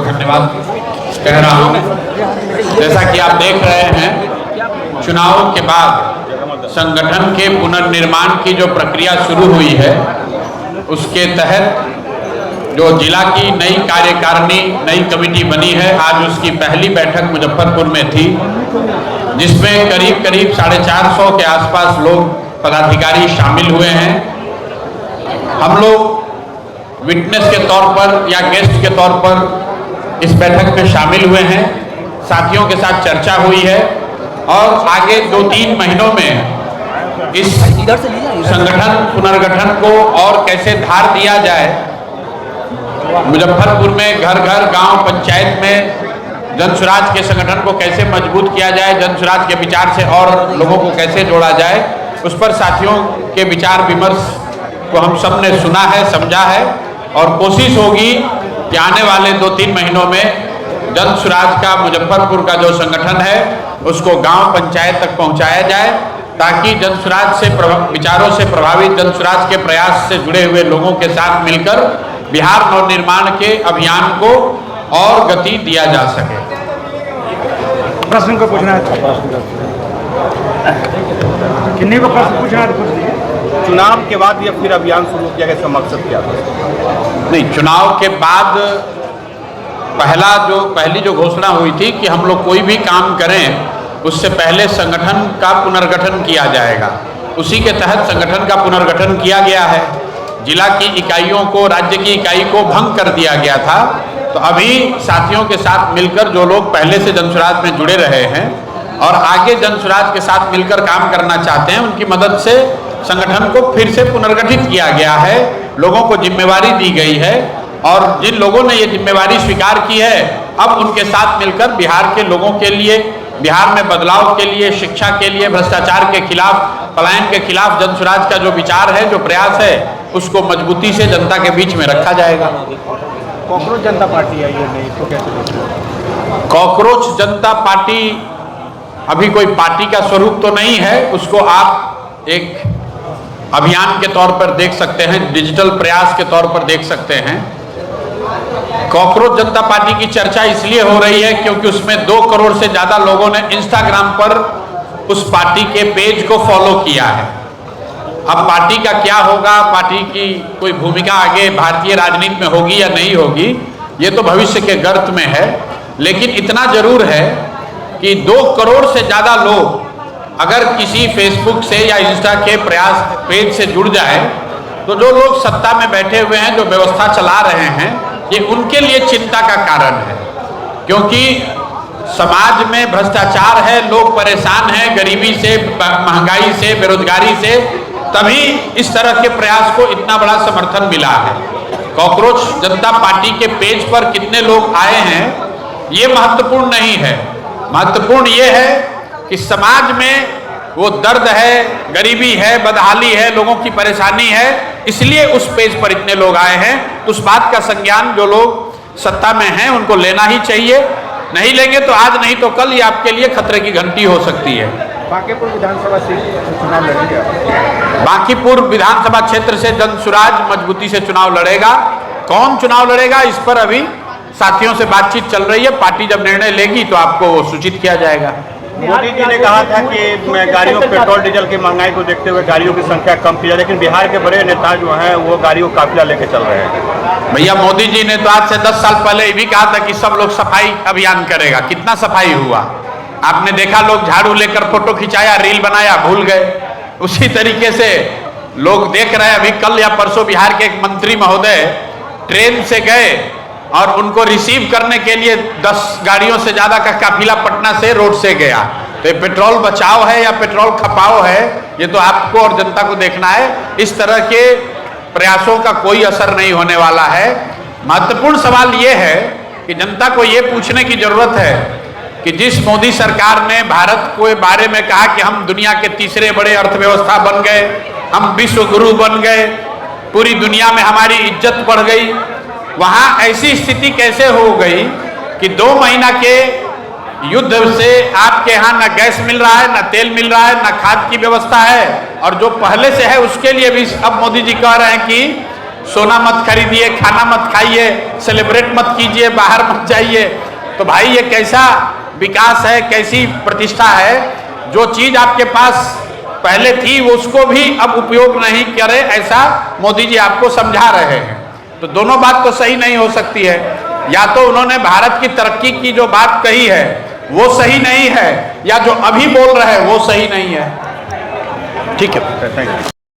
धन्यवाद कह रहा हूँ। जैसा कि आप देख रहे हैं, चुनाव के बाद संगठन के पुनर्निर्माण की जो प्रक्रिया शुरू हुई है, उसके तहत जो जिला की नई कार्यकारिणी, नई कमेटी बनी है, आज उसकी पहली बैठक मुजफ्फरपुर में थी, जिसमें करीब 450 के आसपास लोग पदाधिकारी शामिल हुए हैं। हम लोग विटनेस के तौर पर या गेस्ट के तौर पर इस बैठक में शामिल हुए हैं। साथियों के साथ चर्चा हुई है और आगे 2-3 महीनों में इस संगठन पुनर्गठन को और कैसे धार दिया जाए, मुजफ्फरपुर में घर घर, गांव, पंचायत में जनसुराज के संगठन को कैसे मजबूत किया जाए, जनसुराज के विचार से और लोगों को कैसे जोड़ा जाए, उस पर साथियों के विचार विमर्श को हम सब ने सुना है, समझा है और कोशिश होगी कि आने वाले 2-3 महीनों में जनसुराज का मुजफ्फरपुर का जो संगठन है उसको गांव पंचायत तक पहुंचाया जाए, ताकि जनसुराज से विचारों से प्रभावित, जनसुराज के प्रयास से जुड़े हुए लोगों के साथ मिलकर बिहार नवनिर्माण के अभियान को और गति दिया जा सके। प्रश्न को पूछना है, किन्हीं को प्रश्न पूछना है तो पूछ लीजिए। चुनाव के बाद या फिर अभियान शुरू किया गया, इसका मकसद क्या था? नहीं, चुनाव के बाद पहली जो घोषणा हुई थी कि हम लोग कोई भी काम करें उससे पहले संगठन का पुनर्गठन किया जाएगा। उसी के तहत संगठन का पुनर्गठन किया गया है। जिला की इकाइयों को, राज्य की इकाई को भंग कर दिया गया था। तो अभी साथियों के साथ मिलकर जो लोग पहले से जनसुराज में जुड़े रहे हैं और आगे जनसुराज के साथ मिलकर काम करना चाहते हैं, उनकी मदद से संगठन को फिर से पुनर्गठित किया गया है। लोगों को जिम्मेवारी दी गई है और जिन लोगों ने ये जिम्मेवारी स्वीकार की है, अब उनके साथ मिलकर बिहार के लोगों के लिए, बिहार में बदलाव के लिए, शिक्षा के लिए, भ्रष्टाचार के खिलाफ, पलायन के खिलाफ जनसुराज का जो विचार है, जो प्रयास है, उसको मजबूती से जनता के बीच में रखा जाएगा। कॉकरोच जनता पार्टी आई है, नहीं इसको कैसे देखते हैं? कॉकरोच जनता पार्टी अभी कोई पार्टी का स्वरूप तो नहीं है, उसको आप एक अभियान के तौर पर देख सकते हैं, डिजिटल प्रयास के तौर पर देख सकते हैं। कॉकरोच जनता पार्टी की चर्चा इसलिए हो रही है क्योंकि उसमें 2 करोड़ से ज्यादा लोगों ने इंस्टाग्राम पर उस पार्टी के पेज को फॉलो किया है। अब पार्टी का क्या होगा, पार्टी की कोई भूमिका आगे भारतीय राजनीति में होगी या नहीं होगी, ये तो भविष्य के गर्त में है। लेकिन इतना जरूर है कि 2 करोड़ से ज्यादा लोग अगर किसी फेसबुक से या इंस्टा के प्रयास पेज से जुड़ जाए, तो जो लोग सत्ता में बैठे हुए हैं, जो व्यवस्था चला रहे हैं, ये उनके लिए चिंता का कारण है। क्योंकि समाज में भ्रष्टाचार है, लोग परेशान हैं गरीबी से, महंगाई से, बेरोजगारी से, तभी इस तरह के प्रयास को इतना बड़ा समर्थन मिला है। कॉकरोच जनता पार्टी के पेज पर कितने लोग आए हैं ये महत्वपूर्ण नहीं है। महत्वपूर्ण ये है कि समाज में वो दर्द है, गरीबी है, बदहाली है, लोगों की परेशानी है, इसलिए उस पेज पर इतने लोग आए हैं। उस बात का संज्ञान जो लोग सत्ता में हैं उनको लेना ही चाहिए। नहीं लेंगे तो आज नहीं तो कल ये आपके लिए खतरे की घंटी हो सकती है। बांकीपुर विधानसभा सीट चुनाव लड़ेंगे? बांकीपुर विधानसभा क्षेत्र से जनसुराज मजबूती से चुनाव लड़ेगा। कौन चुनाव लड़ेगा इस पर अभी साथियों से बातचीत चल रही है। पार्टी जब निर्णय लेगी तो आपको सूचित किया जाएगा। मोदी जी ने कहा था कि गाड़ियों, पेट्रोल डीजल की महंगाई को देखते हुए गाड़ियों की संख्या कम की जाए, लेकिन बिहार के बड़े नेता जो हैं वो गाड़ियों का काफिला लेके चल रहे हैं। भैया, मोदी जी ने तो आज से 10 साल पहले ये भी कहा था कि सब लोग सफाई अभियान करेगा। कितना सफाई हुआ आपने देखा? लोग झाड़ू लेकर फोटो खिंचाया, रील बनाया, भूल गए। उसी तरीके से लोग देख रहे हैं। अभी कल या परसों बिहार के एक मंत्री महोदय ट्रेन से गए और उनको रिसीव करने के लिए 10 गाड़ियों से ज्यादा का काफिला पटना से रोड से गया। तो ये पेट्रोल बचाव है या पेट्रोल खपाव है, ये तो आपको और जनता को देखना है। इस तरह के प्रयासों का कोई असर नहीं होने वाला है। महत्वपूर्ण सवाल ये है कि जनता को ये पूछने की जरूरत है कि जिस मोदी सरकार ने भारत के बारे में कहा कि हम दुनिया के तीसरे बड़े अर्थव्यवस्था बन गए, हम विश्व गुरु बन गए, पूरी दुनिया में हमारी इज्जत बढ़ गई, वहां ऐसी स्थिति कैसे हो गई कि 2 महीना के युद्ध से आपके यहाँ न गैस मिल रहा है, न तेल मिल रहा है, न खाद की व्यवस्था है, और जो पहले से है उसके लिए भी अब मोदी जी कह रहे हैं कि सोना मत खरीदिए, खाना मत खाइए, सेलिब्रेट मत कीजिए, बाहर मत जाइए। तो भाई ये कैसा विकास है, कैसी प्रतिष्ठा है? जो चीज आपके पास पहले थी उसको भी अब उपयोग नहीं करे, ऐसा मोदी जी आपको समझा रहे हैं। तो दोनों बात तो सही नहीं हो सकती है। या तो उन्होंने भारत की तरक्की की जो बात कही है वो सही नहीं है, या जो अभी बोल रहे हैं वो सही नहीं है। ठीक है, थैंक यू।